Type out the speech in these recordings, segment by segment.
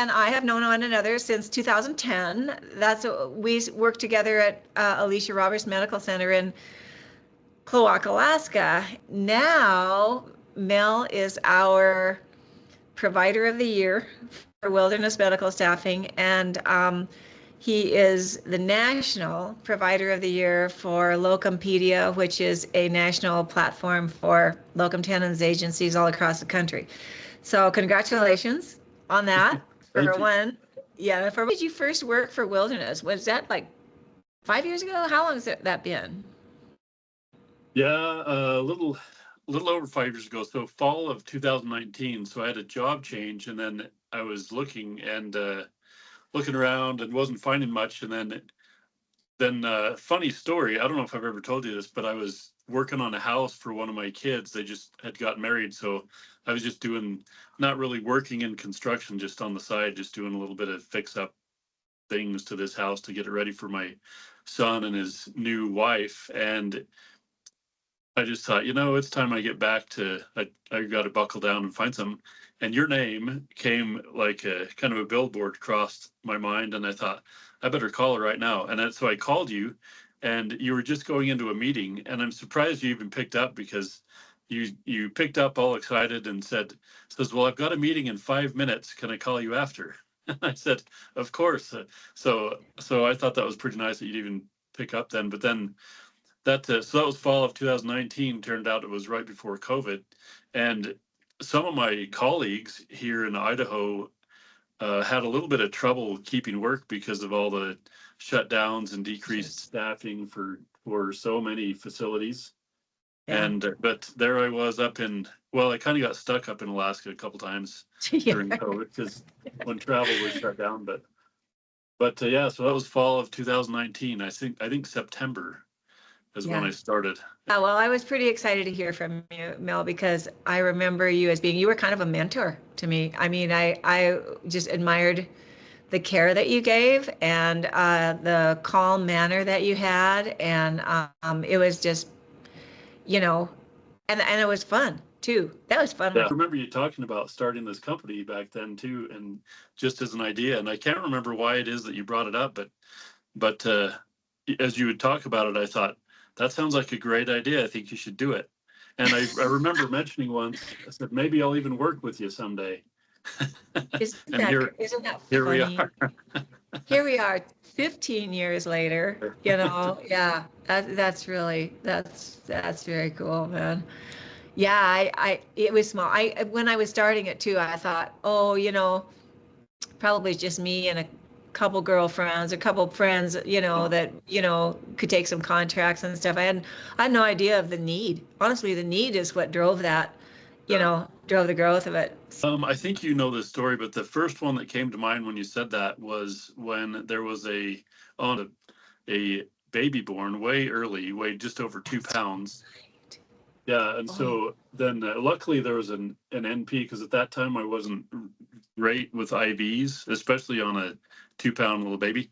and I have known one another since 2010. We worked together at Alicia Roberts Medical Center in Cloaca, Alaska. Now, Mel is our provider of the year for wilderness medical staffing, and he is the national provider of the year for Locumpedia, which is a national platform for locum tenens agencies all across the country. So congratulations on that. For one. Yeah, when did you first work for Wilderness? Was that like 5 years ago? How long has that been? Yeah, a little over 5 years ago. So fall of 2019. So I had a job change, and then I was looking around and wasn't finding much. And then funny story. I don't know if I've ever told you this, but I was working on a house for one of my kids. They just had gotten married, so I was just not really working in construction, just on the side, just doing a little bit of fix up things to this house to get it ready for my son and his new wife. And I just thought, it's time I get back to, I got to buckle down and find something. And your name came like a kind of a billboard crossed my mind. And I thought, I better call her right now. And so I called you, and you were just going into a meeting. And I'm surprised you even picked up, because you picked up all excited and says, well, I've got a meeting in 5 minutes. Can I call you after? And I said, of course. So I thought that was pretty nice that you'd even pick up then. But then that was fall of 2019. Turned out it was right before COVID, and some of my colleagues here in Idaho had a little bit of trouble keeping work because of all the shutdowns and decreased staffing for so many facilities. Yeah. But there I was I kind of got stuck up in Alaska a couple times during COVID, because when travel was shut down. But yeah, so that was fall of 2019. I think September is when I started. Well, I was pretty excited to hear from you, Mel, because I remember you were kind of a mentor to me. I mean, I just admired the care that you gave, and the calm manner that you had. And it was just, and it was fun too. That was fun. Yeah, I remember you talking about starting this company back then too, and just as an idea. And I can't remember why it is that you brought it up, but as you would talk about it, I thought, that sounds like a great idea. I think you should do it. And I remember mentioning once, I said, maybe I'll even work with you someday. Isn't that funny? Here we are. Here we are 15 years later, yeah, that's very cool, man. Yeah, it was small. When I was starting it too, I thought, probably just me and a couple girlfriends, a couple friends, that, could take some contracts and stuff. I had no idea of the need. Honestly, the need is what drove that, drove the growth of it. I think you know this story, but the first one that came to mind when you said that was when there was a baby born way early, weighed just over 2 pounds. Yeah, and so then luckily there was an NP, because at that time I wasn't great with IVs, especially on a 2-pound little baby.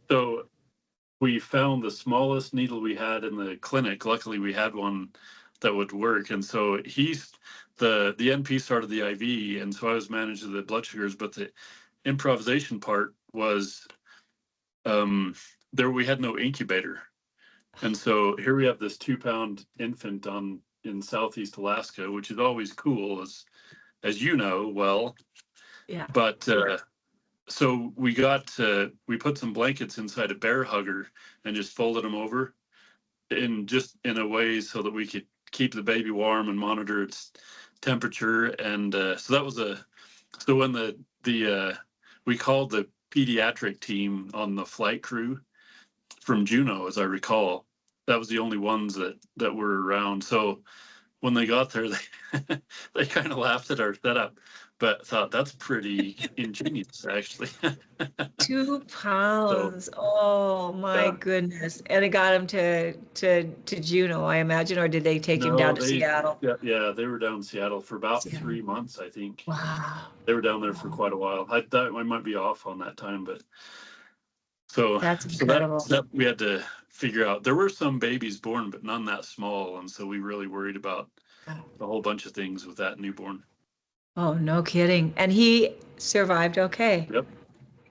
So we found the smallest needle we had in the clinic. Luckily we had one that would work, and so the NP started the IV, and so I was managing the blood sugars. But the improvisation part was we had no incubator, and so here we have this 2-pound infant in Southeast Alaska, which is always cool, as you know well. Yeah. But so we put some blankets inside a bear hugger and just folded them over in a way so that we could keep the baby warm and monitor its temperature. And so that was so when we called the pediatric team on the flight crew from Juneau, as I recall. That was the only ones that were around. So when they got there, they kind of laughed at our setup, but thought that's pretty ingenious, actually. 2 pounds. Oh my goodness! And it got him to Juneau, I imagine, or did they take him down to Seattle? Yeah, they were down in Seattle for about 3 months, I think. Wow. They were down there for quite a while. I thought I might be off on that time, but that's incredible. So that we had to figure out. There were some babies born, but none that small, and so we really worried about a whole bunch of things with that newborn. Oh, no kidding. And he survived okay. Yep.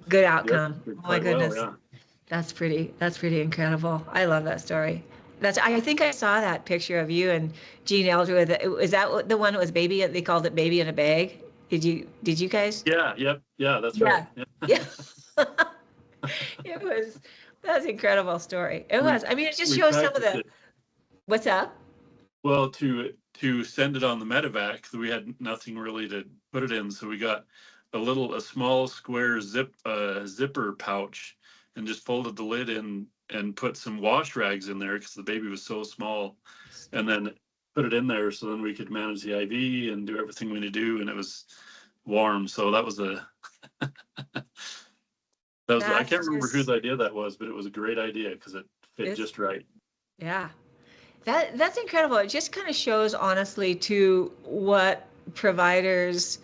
Good Yep. outcome. Did Oh my quite well. goodness. Yeah. That's pretty incredible. I love that story. I think I saw that picture of you and Gene Eldred. Is that the one that was baby? They called it baby in a bag. Did you guys? Yeah. Yep. Yeah. That's right. Yeah. Yeah. Yeah. It was, that's an incredible story. It we was. I mean, it just we shows some of practiced the, it. what's up? Well, to send it on the medevac, we had nothing really to put it in, so we got a small square zipper pouch, and just folded the lid in and put some wash rags in there because the baby was so small, and then put it in there so then we could manage the IV and do everything we need to do, and it was warm. So that was a I That's can't remember whose just, idea that was, but it was a great idea because it fit it's, just right. yeah. That's incredible. It just kind of shows honestly to what providers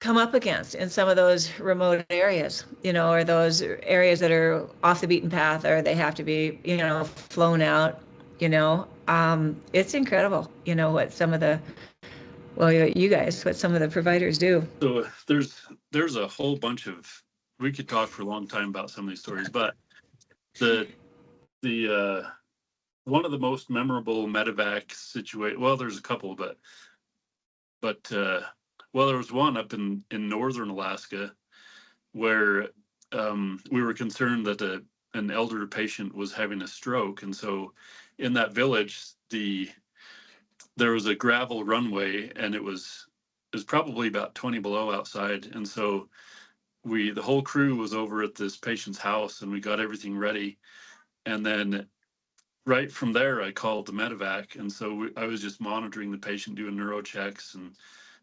come up against in some of those remote areas, or those areas that are off the beaten path, or they have to be, flown out, it's incredible, what some of the, well, you guys, what some of the providers do. So there's a whole bunch of, we could talk for a long time about some of these stories, but the one of the most memorable medevac situation, well, there's a couple, but well, there was one up in northern Alaska where we were concerned that an elder patient was having a stroke, and so in that village there was a gravel runway, and it was probably about 20 below outside, and so the whole crew was over at this patient's house, and we got everything ready, and then right from there I called the medevac, and so I was just monitoring the patient, doing neuro checks and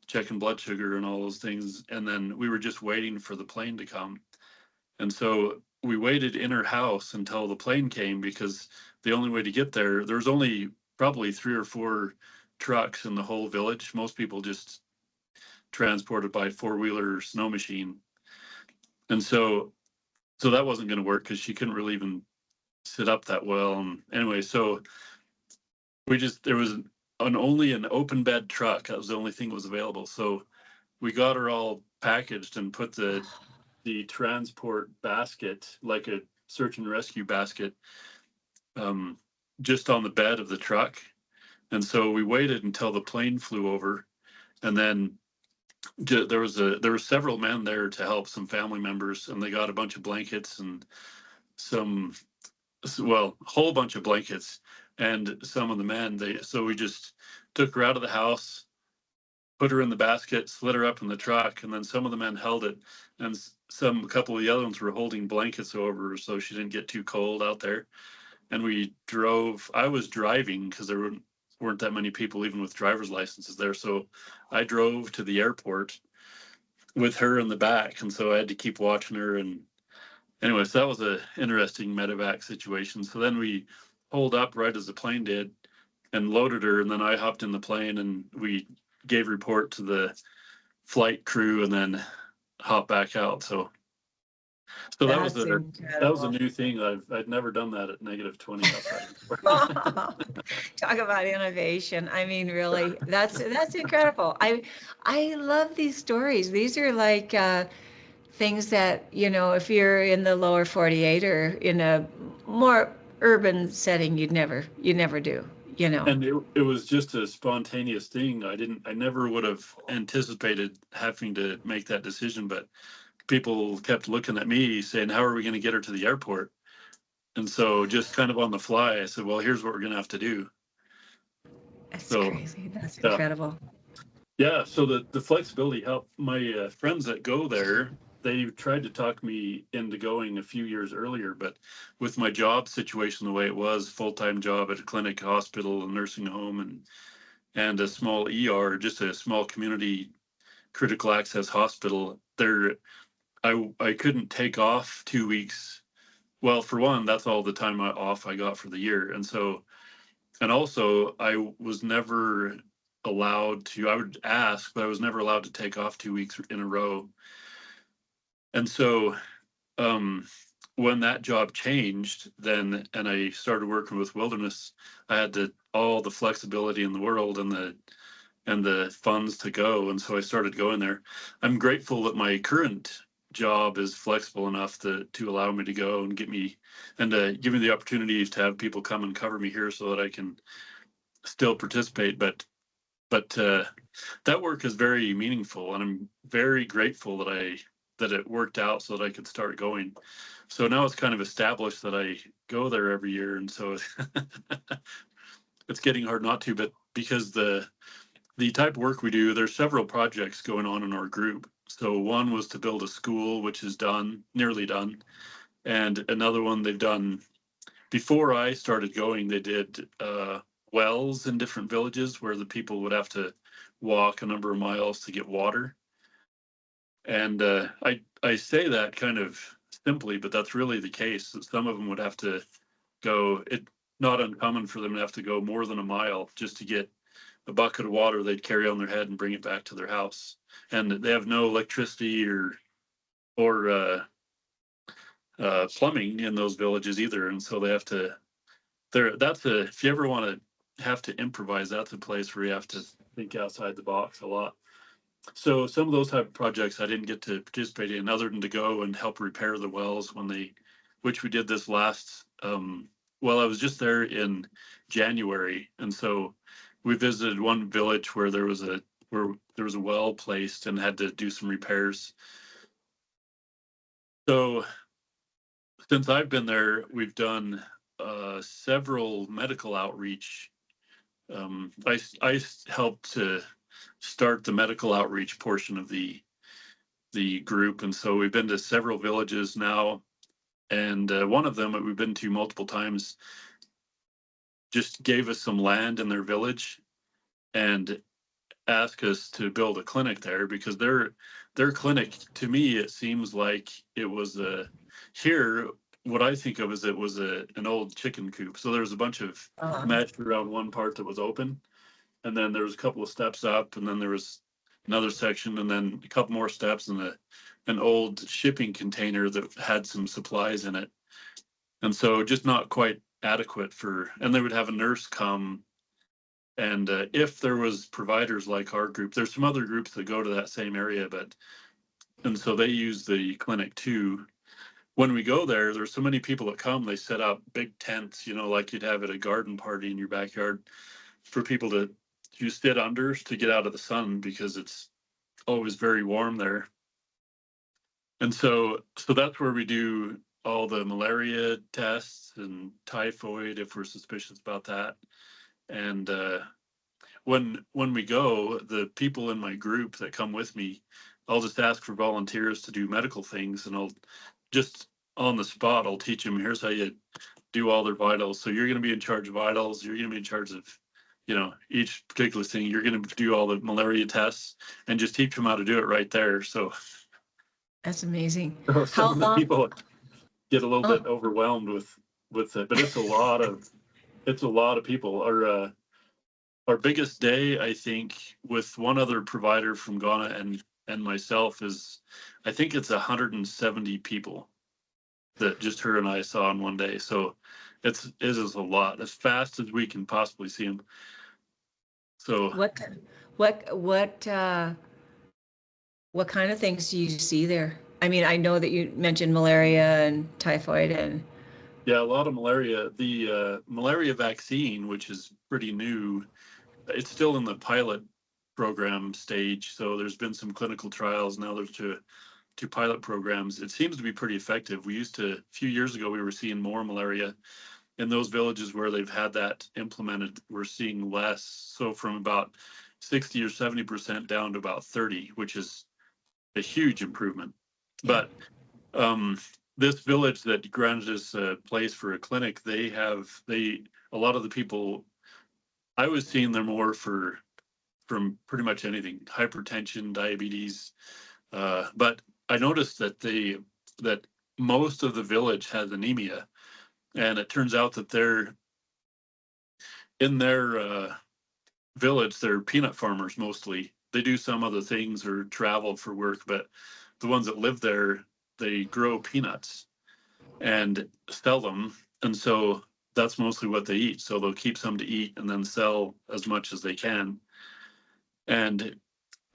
checking blood sugar and all those things, and then we were just waiting for the plane to come. And so we waited in her house until the plane came, because the only way to get there was only probably 3 or 4 trucks in the whole village. Most people just transported by four-wheeler snow machine. And so that wasn't going to work because she couldn't really even sit up that well. And anyway, so there was only an open bed truck. That was the only thing that was available. So we got her all packaged and put the transport basket, like a search and rescue basket, just on the bed of the truck. And so we waited until the plane flew over, and then there were several men there to help, some family members, and they got a bunch of blankets and a whole bunch of blankets, and some of the men, so we just took her out of the house, put her in the basket, slid her up in the truck, and then some of the men held it, and a couple of the other ones were holding blankets over her so she didn't get too cold out there. And we drove. I was driving because there weren't that many people even with driver's licenses there, so I drove to the airport with her in the back, and so I had to keep watching her. And anyway, so that was a interesting medevac situation. So then we pulled up right as the plane did and loaded her, and then I hopped in the plane and we gave report to the flight crew and then hopped back out. So that was That's a incredible. new thing. I'd never done that at -20 outside before. Talk about innovation. I mean, really, that's incredible. I love these stories. These are like things that, if you're in the lower 48 or in a more urban setting, you'd never do. And it was just a spontaneous thing. I never would have anticipated having to make that decision, but people kept looking at me saying, how are we going to get her to the airport? And so just kind of on the fly, I said, well, here's what we're going to have to do. That's So crazy. That's yeah, incredible. yeah. So the flexibility helped. My friends that go there, they tried to talk me into going a few years earlier, but with my job situation the way it was, full-time job at a clinic, hospital, a nursing home, and a small ER, just a small community critical access hospital, there I couldn't take off 2 weeks. Well, for one, that's all the time off I got for the year. And also I was never allowed to, I would ask, but I was never allowed to take off 2 weeks in a row. And so when that job changed then, and I started working with wilderness, I had all the flexibility in the world, and and the funds to go. And so I started going there. I'm grateful that my current job is flexible enough to allow me to go and give me the opportunities to have people come and cover me here so that I can still participate. But that work is very meaningful, and I'm very grateful that it worked out so that I could start going. So now it's kind of established that I go there every year, and so it's getting hard not to. But because the type of work we do, there's several projects going on in our group. So one was to build a school, which is done, nearly done, and another one they've done before I started going. They did wells in different villages where the people would have to walk a number of miles to get water. And I say that kind of simply, but that's really the case. That some of them would have to go. It not uncommon for them to have to go more than a mile just to get a bucket of water they'd carry on their head and bring it back to their house. And they have no electricity or plumbing in those villages either, and so they have to. If you ever want to have to improvise, that's a place where you have to think outside the box a lot. So some of those type of projects I didn't get to participate in, other than to go and help repair the wells which we did this last. Well, I was just there in January, and so we visited one village where there was a well placed and had to do some repairs. So since I've been there, we've done several medical outreach. I helped to start the medical outreach portion of the group, and so we've been to several villages now, and one of them that we've been to multiple times just gave us some land in their village and asked us to build a clinic there, because their clinic, to me, it seems like it was here. What I think of is it was an old chicken coop. So there was a bunch of mesh around one part that was open, and then there was a couple of steps up, and then there was another section, and then a couple more steps, and an old shipping container that had some supplies in it. And so just not quite adequate and they would have a nurse come. And if there was providers like our group, there's some other groups that go to that same area, and so they use the clinic too. When we go there, there's so many people that come, they set up big tents, like you'd have at a garden party in your backyard, for people to sit under to get out of the sun, because it's always very warm there. And so that's where we do all the malaria tests and typhoid if we're suspicious about that. And when we go, the people in my group that come with me, I'll just ask for volunteers to do medical things, and I'll just on the spot, I'll teach them, here's how you do all their vitals. So you're going to be in charge of vitals. You're going to be in charge of, each particular thing. You're going to do all the malaria tests, and just teach them how to do it right there. So that's amazing. Some of the people get a little bit overwhelmed with it, but it's a lot of people. Our biggest day, I think, with one other provider from Ghana and myself, is I think it's 170 people that just her and I saw in one day. So it is a lot, as fast as we can possibly see them. So what kind of things do you see there? I mean, I know that you mentioned malaria and typhoid and. Yeah, a lot of malaria. The malaria vaccine, which is pretty new, it's still in the pilot program stage. So there's been some clinical trials. Now there's two pilot programs. It seems to be pretty effective. A few years ago, we were seeing more malaria. In those villages where they've had that implemented, we're seeing less. So from about 60 or 70% down to about 30, which is a huge improvement. But this village that granted us a place for a clinic, a lot of the people, I was seeing them more from pretty much anything, hypertension, diabetes. But I noticed that most of the village has anemia, and it turns out that in their village, they're peanut farmers mostly. They do some other things or travel for work, but the ones that live there, they grow peanuts and sell them. And so that's mostly what they eat. So they'll keep some to eat and then sell as much as they can. and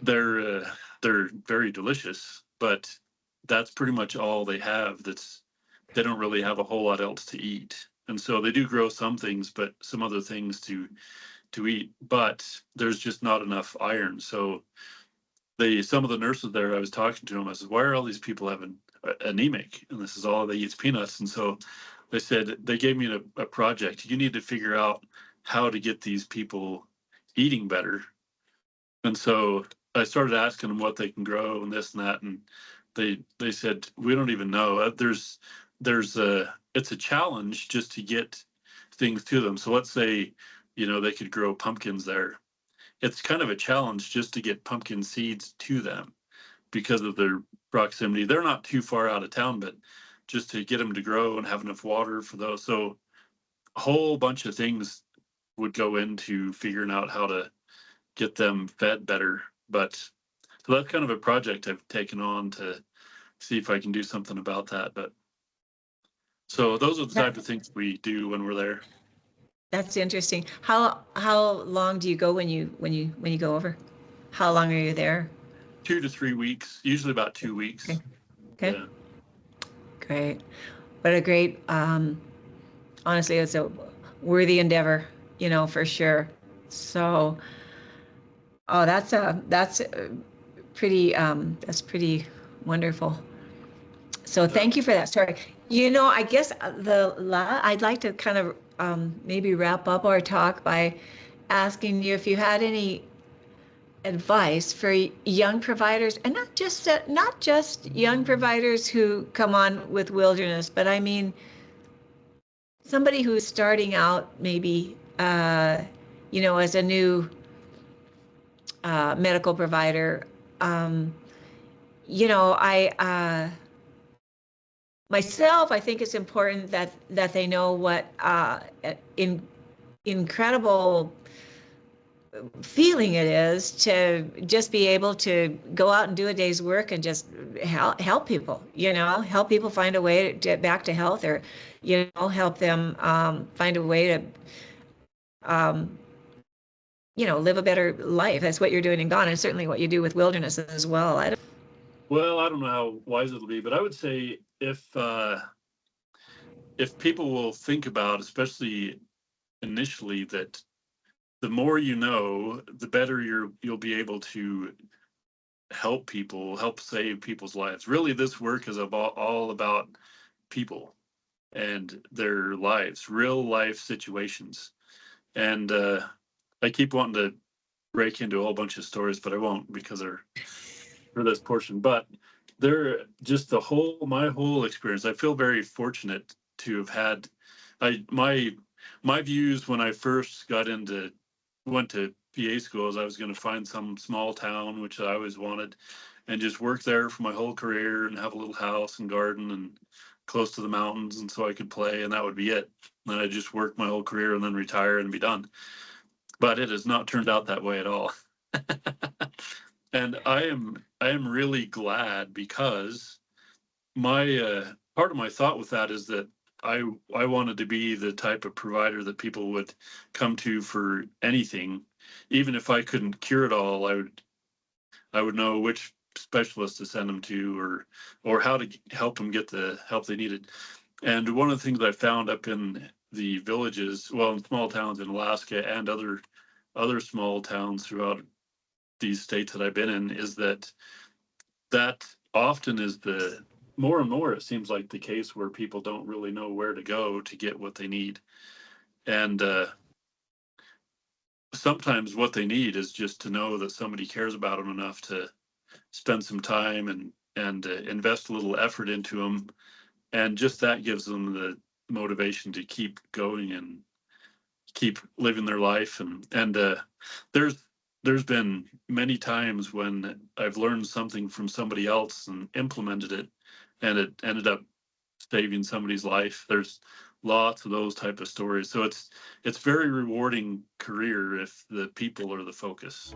they're very delicious, but that's pretty much all they have. They don't really have a whole lot else to eat. And so they do grow some things, but some other things to eat, but there's just not enough iron. So some of the nurses there, I was talking to them, I said, why are all these people having anemic? And this is all they eat is peanuts. And so they said, they gave me a project. You need to figure out how to get these people eating better. And so I started asking them what they can grow and this and that. And they said, we don't even know. It's a challenge just to get things to them. So let's say, they could grow pumpkins there. It's kind of a challenge just to get pumpkin seeds to them because of their proximity. They're not too far out of town, but just to get them to grow and have enough water for those. So a whole bunch of things would go into figuring out how to get them fed better. But so that's kind of a project I've taken on to see if I can do something about that. But so those are the type of things we do when we're there. That's interesting. How long do you go when you go over? How long are you there? 2 to 3 weeks, usually about 2 weeks. Okay. Yeah. Great. What a great, honestly, it's a worthy endeavor, for sure. So, that's pretty wonderful. So thank you for that story. I guess I'd like to kind of maybe wrap up our talk by asking you if you had any advice for young providers, and not just young providers who come on with wilderness, but I mean somebody who's starting out maybe as a new medical provider. Myself, I think it's important that they know what incredible feeling it is to just be able to go out and do a day's work and just help people, help people find a way to get back to health, or, help them find a way to, live a better life. That's what you're doing in Ghana, and certainly what you do with wilderness as well. I don't know how wise it'll be, but I would say if people will think about, especially initially, that the more you know, the better you'll be able to help people, help save people's lives. Really, this work is all about people and their lives, real life situations. And I keep wanting to break into a whole bunch of stories, but I won't because they're for this portion. But they're just my whole experience. I feel very fortunate to have had my views when I first went to PA school is I was going to find some small town, which I always wanted, and just work there for my whole career and have a little house and garden and close to the mountains, and so I could play, and that would be it. And I'd just work my whole career and then retire and be done. But it has not turned out that way at all. And I am really glad, because my part of my thought with that is that I wanted to be the type of provider that people would come to for anything. Even if I couldn't cure it all, I would know which specialist to send them to, or how to help them get the help they needed. And one of the things I found up in the villages, well, in small towns in Alaska and other small towns throughout these states that I've been in, is that often is the more and more, it seems like, the case where people don't really know where to go to get what they need. And sometimes what they need is just to know that somebody cares about them enough to spend some time and invest a little effort into them. And just that gives them the motivation to keep going and keep living their life. And there's been many times when I've learned something from somebody else and implemented it, and it ended up saving somebody's life. There's lots of those type of stories. So it's very rewarding career if the people are the focus.